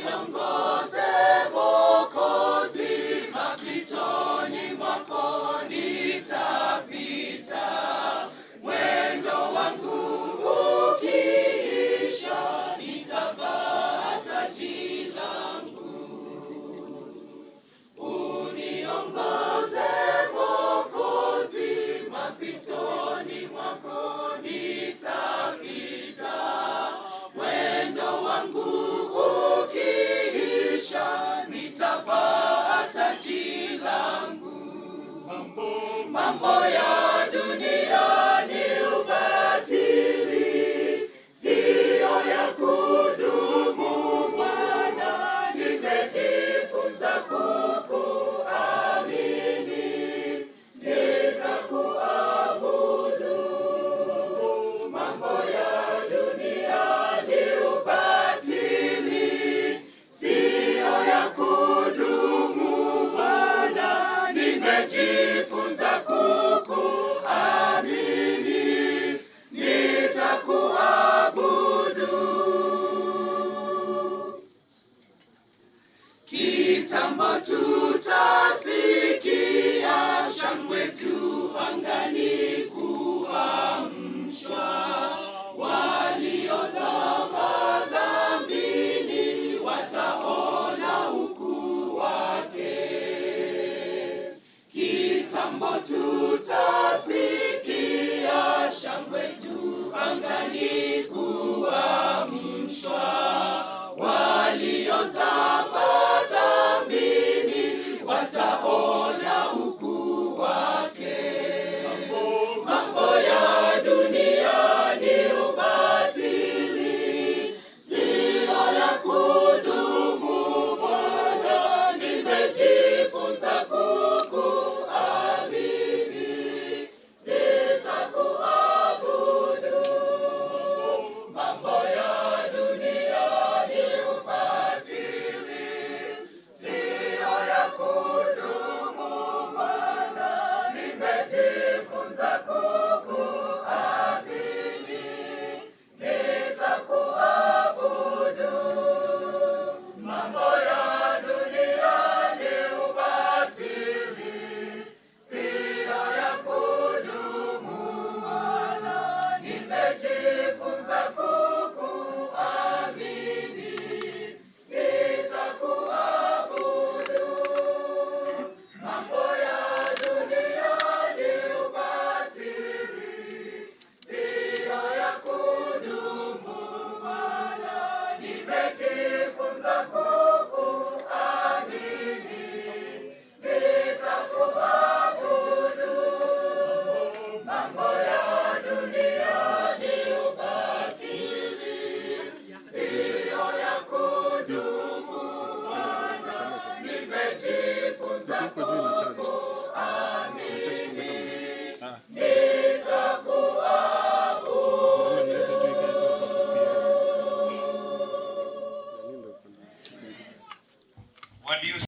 Niongoze Mwokozi, mapitoni mwako nitapita. Mwendo wangu ukiisha, nitavaa taji langu. Uniongoze Mwokozi, mapitoni mwako nitapita. Mwendo wangu ukiisha, nitavaa taji langu. Mambo ya dunia ni ubatili, siyo ya kudumu Bwana. Nimejifunza kukuamini, nitakuabudu. Mambo ya dunia ni ubatili, siyo ya kudumu Bwana. Nimejifunza kukuamini, nitakuabudu. Kitambo tutasikia shangwe juu angani kuamshwa. Waliozama dhambini wataona ukuu wake. Kitambo tutasikia shangwe juu angani kuamshwa. Waliozama dhambini wataona ukuu wake. Mambo ya dunia ni ubatili, siyo ya kudumu Bwana. Nimejifunza kukuamini, nitakuabudu. Mambo ya dunia ni ubatili, siyo ya kudumu Bwana. Nimejifunza kukuamini, nitakuabudu. Mambo ya dunia ni ubatili, siyo ya kudumu Bwana. Nimejifunza kukuamini, nitakuabudu. Mambo ya dunia ni ubatili, siyo ya kudumu Bwana. Nimejifunza kukuamini, nitakuabudu. Mambo ya dunia ni ubatili, siyo ya kudumu